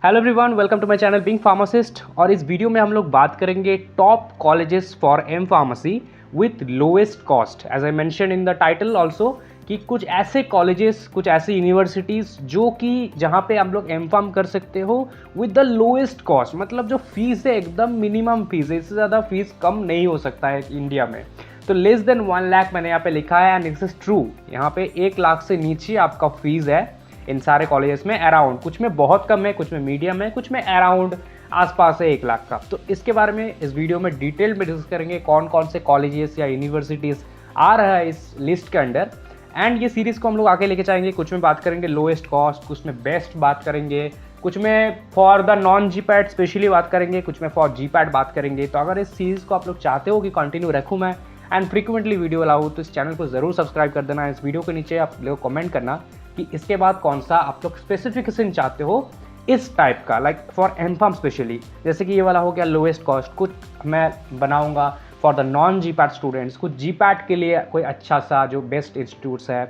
Hello everyone, welcome to my channel being pharmacist. और इस video में हम लोग बात करेंगे top colleges for M pharmacy with lowest cost. As I mention in the title also कि कुछ ऐसे कॉलेजेस, कुछ ऐसी यूनिवर्सिटीज़ जो कि जहाँ पे हम लोग एम फार्म कर सकते हो विद द लोएस्ट कॉस्ट। मतलब जो फीस है एकदम मिनिमम फीस है, इससे ज़्यादा फीस कम नहीं हो सकता है इंडिया में। तो लेस देन 1 लाख मैंने यहाँ पे लिखा है एंड इट्स इज ट्रू। यहाँ पे 1 लाख से नीचे आपका फीस है इन सारे कॉलेजेस में। अराउंड कुछ में बहुत कम है, कुछ में मीडियम है, कुछ में अराउंड आसपास है 1 लाख का। तो इसके बारे में इस वीडियो में डिटेल में डिस्कस करेंगे कौन कौन से कॉलेजेस या यूनिवर्सिटीज़ आ रहा है इस लिस्ट के अंडर। एंड ये सीरीज़ को हम लोग आगे लेके जाएंगे। कुछ में बात करेंगे लोएस्ट कॉस्ट, कुछ में बेस्ट बात करेंगे, कुछ में for the non G PAT specially बात करेंगे, कुछ में फॉर जी पैड बात करेंगे। तो अगर इस सीरीज़ को आप लोग चाहते हो कि कंटिन्यू रखूँ मैं एंड फ्रीक्वेंटली वीडियो लाऊँ, तो इस चैनल को ज़रूर सब्सक्राइब कर देना। इस वीडियो के नीचे आप लोग कमेंट करना कि इसके बाद कौन सा आप लोग स्पेसिफिकेशन चाहते हो इस टाइप का, like for M pharm specially. जैसे कि ये वाला हो गया लोएस्ट कॉस्ट, कुछ मैं बनाऊंगा for the non ji PAT students, कुछ जी पैट के लिए कोई अच्छा सा जो बेस्ट इंस्टीट्यूट्स है,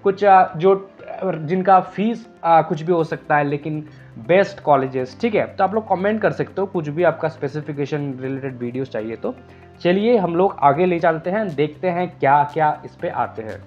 कुछ जो जिनका फीस कुछ भी हो सकता है लेकिन बेस्ट कॉलेजेस। ठीक है, तो आप लोग कमेंट कर सकते हो कुछ भी आपका स्पेसिफिकेशन रिलेटेड वीडियोस चाहिए तो। चलिए हम लोग आगे ले चलते हैं, देखते हैं क्या क्या इस पे आते हैं।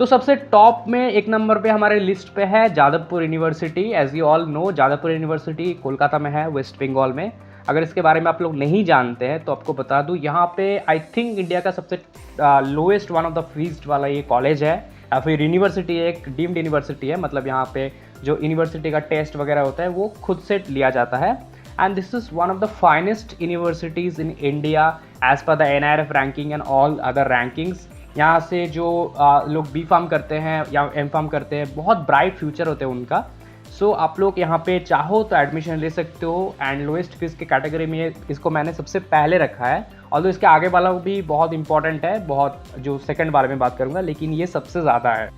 तो सबसे टॉप में 1 नंबर पे हमारे लिस्ट पे है Jadavpur university. As you all know, Jadavpur university Kolkata में है, वेस्ट बंगाल में। अगर इसके बारे में आप लोग नहीं जानते हैं तो आपको बता दूं, यहाँ पे आई थिंक इंडिया का सबसे lowest one of the fees वाला ये कॉलेज है या फिर यूनिवर्सिटी है। एक डीम्ड यूनिवर्सिटी है, मतलब यहाँ पे जो यूनिवर्सिटी का टेस्ट वगैरह होता है वो खुद से लिया जाता है। And this is one of the finest universities in India as per the NIRF ranking and all other rankings. यहाँ से जो लोग बी फार्म करते हैं या एम फार्म करते हैं, बहुत ब्राइट फ्यूचर होते हैं उनका। सो आप लोग यहाँ पे चाहो तो एडमिशन ले सकते हो। एंड लोएस्ट फीस की कैटेगरी में इसको मैंने सबसे पहले रखा है, ऑल्दो इसके आगे वाला भी बहुत इंपॉर्टेंट है, बहुत जो सेकंड बारे में बात करूँगा, लेकिन ये सबसे ज़्यादा है।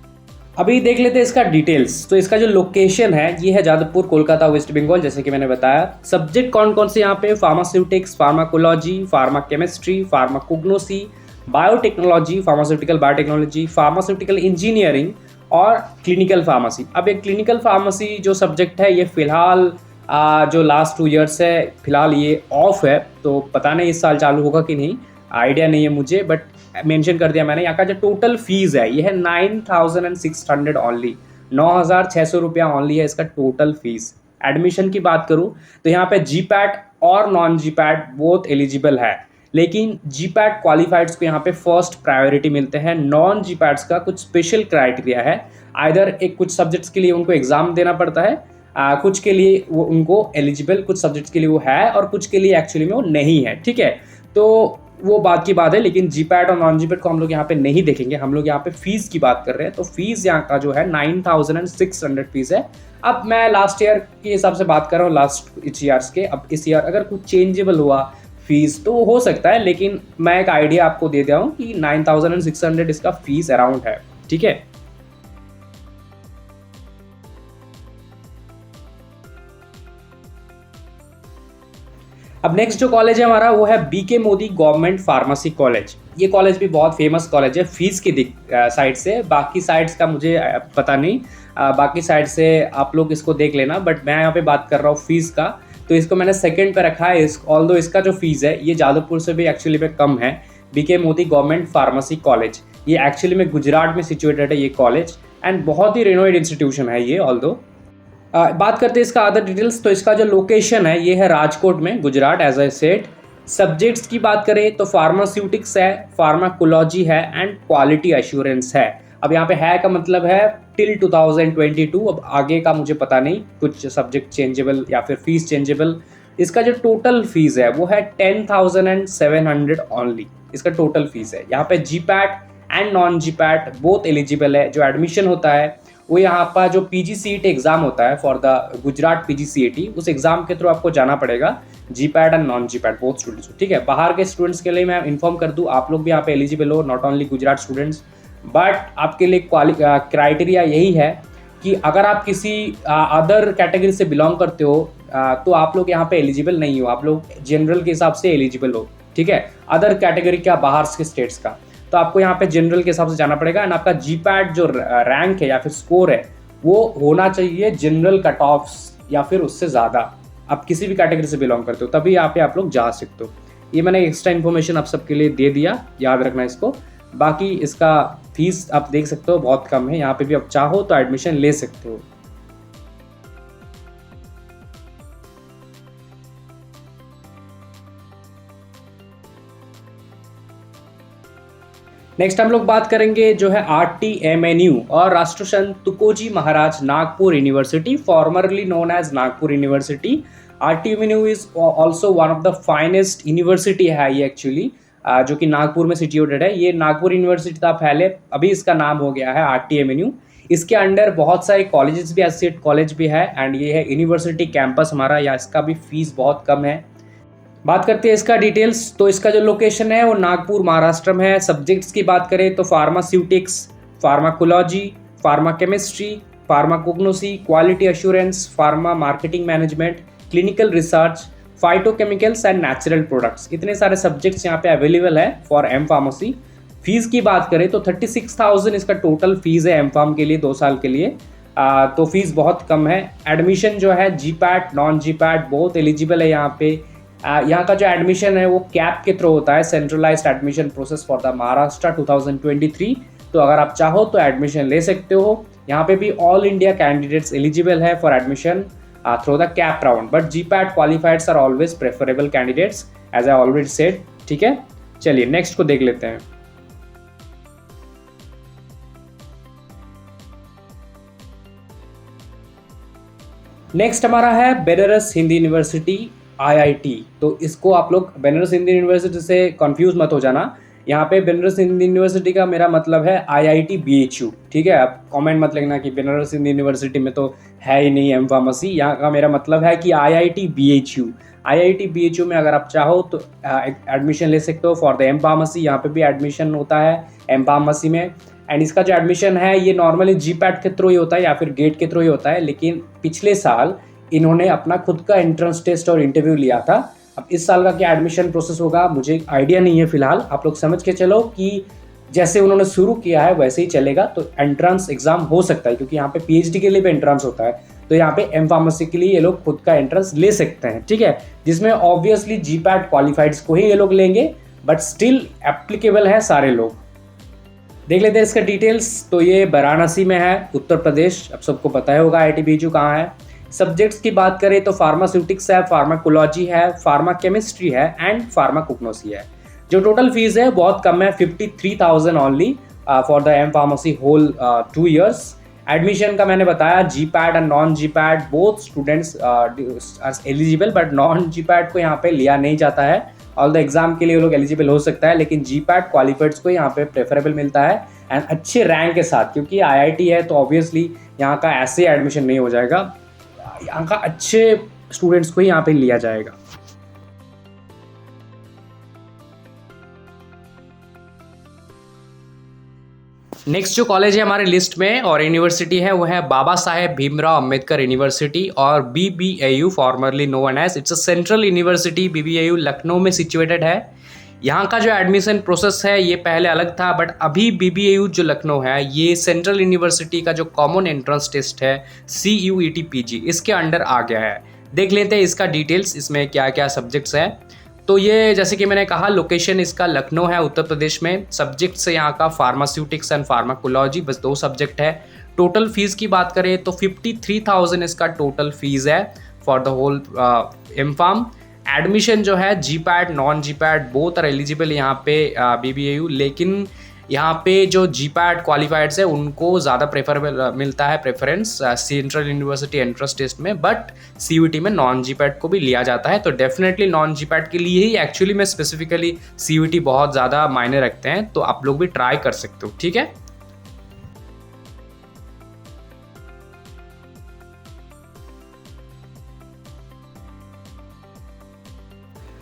अभी देख लेते हैं इसका डिटेल्स। तो इसका जो लोकेशन है ये है जादवपुर, कोलकाता, वेस्ट बंगाल, जैसे कि मैंने बताया। सब्जेक्ट कौन कौन से यहाँ पे, pharmaceutics, pharmacology, pharma chemistry, pharmacognosy, biotechnology, pharmaceutical biotechnology, pharmaceutical engineering और क्लिनिकल फार्मेसी। अब एक क्लिनिकल फार्मेसी जो सब्जेक्ट है ये फिलहाल जो लास्ट 2 ईयर्स है फिलहाल ये ऑफ है, तो पता नहीं इस साल चालू होगा कि नहीं, आइडिया नहीं है मुझे, बट मेंशन कर दिया मैंने। यहाँ का जो टोटल फीस है ये है 9600 ओनली, 9600 रुपया ओनली है इसका टोटल फीस। एडमिशन की बात करूँ तो यहाँ पे जी पैट और नॉन जी पैट बोथ एलिजिबल है, लेकिन जी पैट क्वालिफाइड्स को यहाँ पे फर्स्ट प्रायोरिटी मिलते हैं। नॉन जी पैट्स का कुछ स्पेशल क्राइटेरिया है, आइदर एक कुछ सब्जेक्ट्स के लिए उनको एग्जाम देना पड़ता है, कुछ के लिए वो उनको एलिजिबल, कुछ सब्जेक्ट्स के लिए वो है और कुछ के लिए एक्चुअली में वो नहीं है। ठीक है, तो वो बात की बात है, लेकिन जी पैट और नॉन जी पैट को हम लोग यहाँ पे नहीं देखेंगे। हम लोग यहाँ पे फीस की बात कर रहे हैं, तो फीस यहाँ का जो है 9600 फीस है। अब मैं लास्ट ईयर के हिसाब से बात कर रहा हूँ, लास्ट ईयर्स के। अब इस ईयर अगर कुछ चेंजेबल हुआ फीस तो हो सकता है, लेकिन मैं एक आइडिया आपको दे दिया हूँ कि 9600 इसका फीस अराउंड है। ठीक है, अब नेक्स्ट जो कॉलेज है हमारा वो है BK Modi government pharmacy college. ये कॉलेज भी बहुत फेमस कॉलेज है फीस की साइड से, बाकी साइड्स का मुझे पता नहीं, बाकी साइड से आप लोग इसको देख लेना, बट मैं यहाँ पे बात कर रहा हूँ फीस का, तो इसको मैंने सेकंड पे रखा है। ऑल्दो इसका जो फीस है ये जादवपुर से भी एक्चुअली में कम है। BK Modi government pharmacy college ये एक्चुअली में गुजरात में सिचुएटेड है ये कॉलेज, एंड बहुत ही रेनोवेड इंस्टीट्यूशन है ये। ऑल्दो बात करते हैं इसका अदर डिटेल्स, तो इसका जो लोकेशन है ये है राजकोट में, Gujarat, as I said. Subjects की बात करें तो फार्मास्यूटिक्स है, फार्माकोलॉजी है एंड क्वालिटी एश्योरेंस है। अब यहाँ पे है का मतलब है टिल 2022, अब आगे का मुझे पता नहीं, कुछ सब्जेक्ट चेंजेबल या फिर फीस चेंजेबल। इसका जो टोटल फीस है वो है 10,700 ओनली, इसका टोटल फीस है। यहाँ पे जी PAT and non ji PAT both eligible है। जो एडमिशन होता है वो यहाँ पर जो PGCET एग्जाम होता है फॉर द गुजरात PGCET, उस एग्जाम के थ्रू आपको जाना पड़ेगा, जी PAT and non ji PAT both students. ठीक है, बाहर के स्टूडेंट्स के लिए मैं इन्फॉर्म कर दूँ, आप लोग भी यहाँ पे एलिजिबल हो, not only Gujarat students, but आपके लिए क्राइटेरिया यही है कि अगर आप किसी अदर कैटेगरी से बिलोंग करते हो तो आप लोग यहाँ पे एलिजिबल नहीं हो, आप लोग जनरल के हिसाब से एलिजिबल हो। ठीक है, अदर कैटेगरी क्या बाहर के स्टेट्स का, तो आपको यहाँ पे जनरल के हिसाब से जाना पड़ेगा। एंड आपका जी पैट जो रैंक है या फिर स्कोर है वो होना चाहिए जनरल कट ऑफ या फिर उससे ज़्यादा, आप किसी भी कैटेगरी से बिलोंग करते हो तभी यहाँ पे आप लोग जा सकते हो। ये मैंने एक्स्ट्रा इन्फॉर्मेशन आप सबके लिए दे दिया, याद रखना इसको। बाकी इसका फीस आप देख सकते हो बहुत कम है, यहाँ पे भी आप चाहो तो एडमिशन ले सकते हो। नेक्स्ट हम लोग बात करेंगे जो है RTMNU और Rashtrasant Tukoji Maharaj Nagpur university, formerly known as Nagpur university. RTMNU is also one of the finest university है ये एक्चुअली, जो कि नागपुर में सिचुएटेड है। ये नागपुर यूनिवर्सिटी था पहले, अभी इसका नाम हो गया है RTMNU। इसके अंडर बहुत सारे कॉलेजेस भी, एसोसिएट कॉलेज भी है, एंड ये है यूनिवर्सिटी कैंपस हमारा, या इसका भी फीस बहुत कम है। बात करते हैं इसका डिटेल्स, तो इसका जो लोकेशन है वो नागपुर महाराष्ट्र में है। सब्जेक्ट्स की बात करें तो pharmaceutics, pharmacology, pharma chemistry, pharmacognosy, quality assurance, pharma marketing management, clinical research, phytochemicals and natural products, इतने सारे सब्जेक्ट्स यहाँ पे अवेलेबल है फॉर एम फार्मेसी। फीस की बात करें तो 36,000 इसका टोटल फीस है एम फार्म के लिए 2 साल के लिए। तो फीस बहुत कम है। एडमिशन जो है GPAT नॉन GPAT बहुत एलिजिबल है यहाँ पे। यहाँ का जो एडमिशन है वो कैप के थ्रू होता है, centralised admission process for the Maharashtra 2023। तो अगर आप चाहो तो एडमिशन ले सकते हो। यहाँ पे भी ऑल इंडिया कैंडिडेट्स एलिजिबल है for admission through the CAP round, but GPAT qualifieds are always preferable candidates as I already said. ठीक है, चलिए नेक्स्ट को देख लेते हैं। नेक्स्ट हमारा है बेनारस हिंदी यूनिवर्सिटी IIT। तो इसको आप लोग बेनारस हिंदी यूनिवर्सिटी से कंफ्यूज मत हो जाना। यहाँ पे बेनारस हिंदी यूनिवर्सिटी का मेरा मतलब है IIT BHU। ठीक है, आप कमेंट मत लिखना कि बेनारस हिंदी यूनिवर्सिटी में तो है ही नहीं एम फार्मेसी। यहाँ का मेरा मतलब है कि IIT BHU। IIT BHU में अगर आप चाहो तो एडमिशन ले सकते हो फॉर द एम फार्मेसी। यहाँ पे भी एडमिशन होता है एम फार्मेसी में, एंड इसका जो एडमिशन है ये नॉर्मली GPAT के थ्रू ही होता है या फिर गेट के थ्रू ही होता है। लेकिन पिछले साल इन्होंने अपना खुद का एंट्रेंस टेस्ट और इंटरव्यू लिया था। अब इस साल का क्या एडमिशन प्रोसेस होगा मुझे आइडिया नहीं है फिलहाल। आप लोग समझ के चलो कि जैसे उन्होंने शुरू किया है वैसे ही चलेगा। तो एंट्रेंस एग्जाम हो सकता है, क्योंकि यहाँ पे PhD के लिए भी एंट्रेंस होता है। तो यहाँ पे एम फार्मेसी के लिए ये लोग खुद का एंट्रेंस ले सकते हैं। ठीक है, जिसमें ऑब्वियसली GPAT क्वालिफाइड्स को ही ये लोग लेंगे, बट स्टिल एप्लीकेबल है सारे लोग। देख लेते हैं इसका डिटेल्स। तो ये वाराणसी में है, उत्तर प्रदेश। अब सबको पता ही होगा IIT BHU कहाँ है। सब्जेक्ट्स की बात करें तो फार्मास्यूटिक्स है, फार्माकोलॉजी है, फार्मा केमिस्ट्री है एंड फार्माकोग्नोसी है। जो टोटल फीस है बहुत कम है, 53,000 only for the M pharmacy whole 2 years। Admission का मैंने बताया GPAT and non GPAT both students eligible, but non GPAT को यहाँ पे लिया नहीं जाता है। ऑल द एग्जाम के लिए लोग एलिजिबल हो सकता है, लेकिन GPAT क्वालिफाइड्स को यहाँ पे प्रेफरेबल मिलता है एंड अच्छे रैंक के साथ। क्योंकि IIT है तो ऑब्वियसली यहाँ का ऐसे एडमिशन नहीं हो जाएगा, यहाँ का अच्छे स्टूडेंट्स को ही यहाँ पे लिया जाएगा। नेक्स्ट जो कॉलेज है हमारे लिस्ट में और यूनिवर्सिटी है वो है बाबा साहेब भीमराव अंबेडकर यूनिवर्सिटी और BBAU, formerly known as. It's a central university. BBAU Lucknow में सिचुएटेड है। यहाँ का जो एडमिशन प्रोसेस है ये पहले अलग था, बट अभी BBAU जो लखनऊ है ये सेंट्रल यूनिवर्सिटी का जो कॉमन एंट्रेंस टेस्ट है CUET PG इसके अंडर आ गया है। देख लेते हैं इसका डिटेल्स, इसमें क्या क्या सब्जेक्ट्स है। तो ये जैसे कि मैंने कहा लोकेशन इसका लखनऊ है, उत्तर प्रदेश में। सब्जेक्ट्स यहाँ का फार्मास्यूटिक्स एंड फार्माकोलॉजी, बस 2 सब्जेक्ट है। टोटल फीस की बात करें तो 53,000 इसका टोटल फीस है for the whole M pharm. Admission जो है GPAT non GPAT both are eligible यहाँ पे BBAU, लेकिन यहाँ पे जो GPAT क्वालिफाइड्स है उनको ज़्यादा प्रेफरेबल मिलता है preference central university entrance test में, बट CUET में नॉन GPAT को भी लिया जाता है। तो डेफिनेटली नॉन GPAT के लिए ही एक्चुअली में स्पेसिफिकली CUET बहुत ज़्यादा मायने रखते हैं, तो आप लोग भी ट्राई कर सकते हो। ठीक है,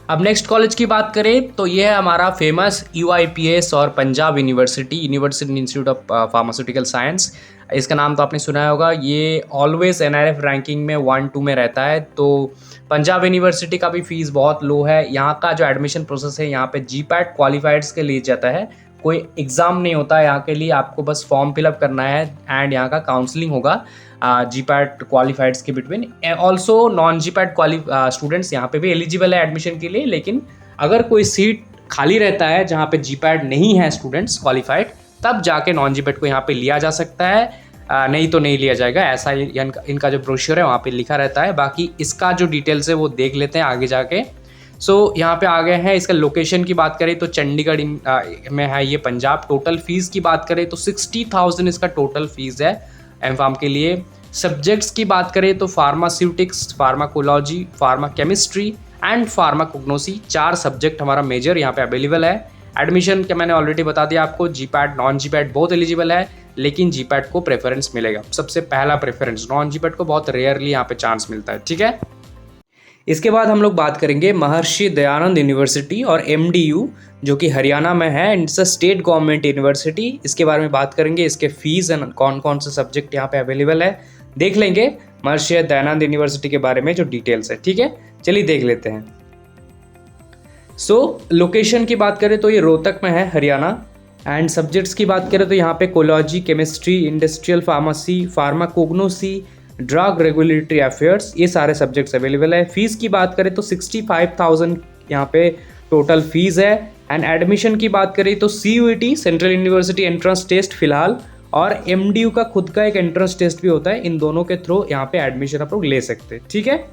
अब नेक्स्ट कॉलेज की बात करें तो ये है हमारा फेमस UIPS और Punjab university, university institute of pharmaceutical science. इसका नाम तो आपने सुना होगा। ये ऑलवेज NRF रैंकिंग में 1-2 में रहता है। तो पंजाब यूनिवर्सिटी का भी फीस बहुत लो है। यहाँ का जो एडमिशन प्रोसेस है यहाँ पे GPAT क्वालिफाइड्स के लिए जाता है। कोई एग्ज़ाम नहीं होता है यहाँ के लिए, आपको बस फॉर्म फिलअप करना है एंड यहाँ का काउंसलिंग होगा GPAT क्वालिफाइड्स के between. Also non GPAT students यहाँ पे भी एलिजिबल है एडमिशन के लिए, लेकिन अगर कोई सीट खाली रहता है जहाँ पे GPAT नहीं है स्टूडेंट्स क्वालिफाइड, तब जाके नॉन GPAT को यहाँ पे लिया जा सकता है, नहीं तो नहीं लिया जाएगा। ऐसा इनका जो ब्रोशर है वहाँ पे लिखा रहता है। बाकी इसका जो डिटेल्स है वो देख लेते हैं आगे जाके। यहाँ पे आ गए हैं। इसका लोकेशन की बात करें तो चंडीगढ़ में है ये, पंजाब। टोटल फीस की बात करें तो 60,000 इसका टोटल फीस है एमफार्म के लिए। सब्जेक्ट्स की बात करें तो pharmaceutics, pharmacology, pharma chemistry and pharmacognosy, 4 subject हमारा मेजर यहाँ पे अवेलेबल है। एडमिशन का मैंने ऑलरेडी बता दिया आपको, GPAT non GPAT both eligible है, लेकिन GPAT को प्रेफरेंस मिलेगा, सबसे पहला प्रेफरेंस। नॉन GPAT को बहुत रेयरली यहाँ पे चांस मिलता है, ठीक है। इसके बाद हम लोग बात करेंगे महर्षि दयानंद यूनिवर्सिटी और MDU, जो कि हरियाणा में है, it's a state government university. इसके बारे में बात करेंगे, इसके फीस एंड कौन कौन से सब्जेक्ट यहाँ पे अवेलेबल है देख लेंगे। महर्षि दयानंद यूनिवर्सिटी के बारे में जो डिटेल्स है, ठीक है, चलिए देख लेते हैं। लोकेशन की बात करें तो ये रोहतक में है, हरियाणा। एंड सब्जेक्ट्स की बात करें तो यहाँ पे कोलॉजी, chemistry, industrial pharmacy, pharmacognosy, drug regulatory affairs, ये सारे सब्जेक्ट्स अवेलेबल है। फीस की बात करें तो 65,000 यहाँ पे टोटल फीस है। एंड एडमिशन की बात करें तो CUET central university entrance test फिलहाल, और MDU का खुद का एक एंट्रेंस टेस्ट भी होता है। इन दोनों के थ्रू यहाँ पे एडमिशन आप लोग ले सकते हैं, ठीक है।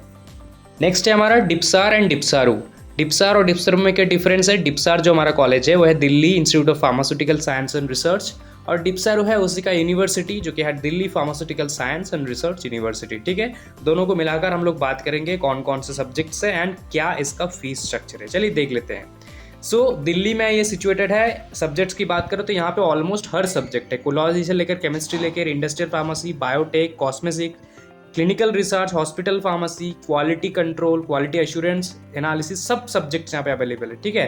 नेक्स्ट है हमारा डिप्सार एंड डिप्सारू। डिप्सार और डिप्सारू में क्या डिफरेंस है? डिप्सार जो हमारा कॉलेज है वो है Delhi institute of pharmaceutical science and research, और डिप्सारू है उसी का यूनिवर्सिटी जो कि है Delhi pharmaceutical science and research university, ठीक है। दोनों को मिलाकर हम लोग बात करेंगे कौन कौन से सब्जेक्ट्स है एंड क्या इसका फीस स्ट्रक्चर है, चलिए देख लेते हैं। दिल्ली में ये सिचुएटेड है। सब्जेक्ट्स की बात करें तो यहाँ पे ऑलमोस्ट हर सब्जेक्ट है, कोलॉजी से लेकर केमिस्ट्री लेकर industrial pharmacy, biotech, cosmetic, clinical research, hospital pharmacy, quality control, quality assurance, analysis, सब सब्जेक्ट्स यहाँ पे अवेलेबल है, ठीक है।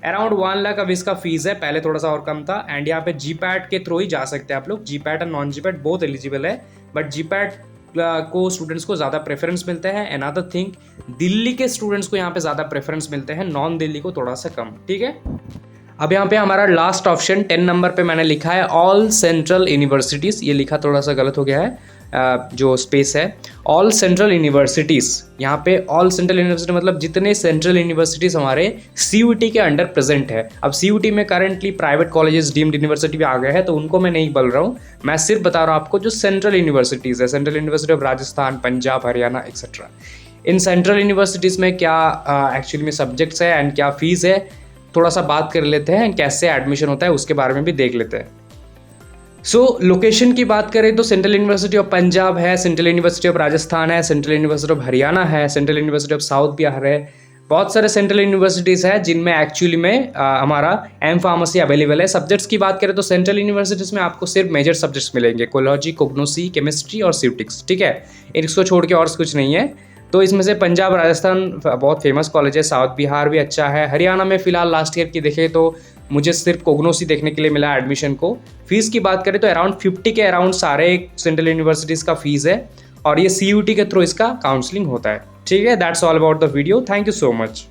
अराउंड 1 लाख अब इसका फीस है, पहले थोड़ा सा और कम था। एंड यहाँ पे GPAT के थ्रू ही जा सकते हैं आप लोग। GPAT और नॉन GPAT बोथ एलिजिबल है, बट GPAT को स्टूडेंट्स को ज़्यादा प्रेफरेंस मिलता है। अनदर थिंग, दिल्ली के स्टूडेंट्स को यहाँ पे ज़्यादा प्रेफरेंस मिलते हैं, नॉन दिल्ली को थोड़ा सा कम, ठीक है। अब यहाँ पे हमारा लास्ट ऑप्शन 10 नंबर पे मैंने लिखा है ऑल सेंट्रल यूनिवर्सिटीज़, ये लिखा थोड़ा सा गलत हो गया है, जो स्पेस है ऑल सेंट्रल यूनिवर्सिटीज़। यहाँ पे ऑल सेंट्रल यूनिवर्सिटी मतलब जितने सेंट्रल यूनिवर्सिटीज़ हमारे CUET के अंडर प्रेजेंट है। अब CUET में currently private colleges, deemed university भी आ गए हैं, तो उनको मैं नहीं बोल रहा हूँ, मैं सिर्फ बता रहा हूँ आपको जो सेंट्रल यूनिवर्सिटीज़ है, central university of Rajasthan, Punjab, Haryana etcetera. In central universities में क्या एक्चुअली में सब्जेक्ट्स है एंड क्या फीस है, थोड़ा सा बात कर लेते हैं। कैसे एडमिशन होता है उसके बारे में भी देख लेते हैं। लोकेशन की बात करें तो सेंट्रल यूनिवर्सिटी ऑफ पंजाब है, सेंट्रल यूनिवर्सिटी ऑफ राजस्थान है, सेंट्रल यूनिवर्सिटी ऑफ हरियाणा है, central university of south Bihar है। बहुत सारे सेंट्रल यूनिवर्सिटीज़ है जिनमें एक्चुअली में हमारा एम फार्मेसी अवेलेबल है। सब्जेक्ट्स की बात करें तो सेंट्रल यूनिवर्सिटीज़ में आपको सिर्फ मेजर सब्जेक्ट्स मिलेंगे, कोलॉजी, कोग्नोसी, केमिस्ट्री और सिविटिक्स, ठीक है। इसको छोड़ के और कुछ नहीं है। तो इसमें से पंजाब, राजस्थान बहुत फेमस कॉलेज है, साउथ बिहार भी अच्छा है। हरियाणा में फिलहाल लास्ट ईयर की देखें तो मुझे सिर्फ कोग्नोसी देखने के लिए मिला एडमिशन को। फीस की बात करें तो अराउंड 50 के अराउंड सारे सेंट्रल यूनिवर्सिटीज़ का फीस है, और ये CUET के थ्रू इसका काउंसलिंग होता है, ठीक है। That's all about the video, thank you so much.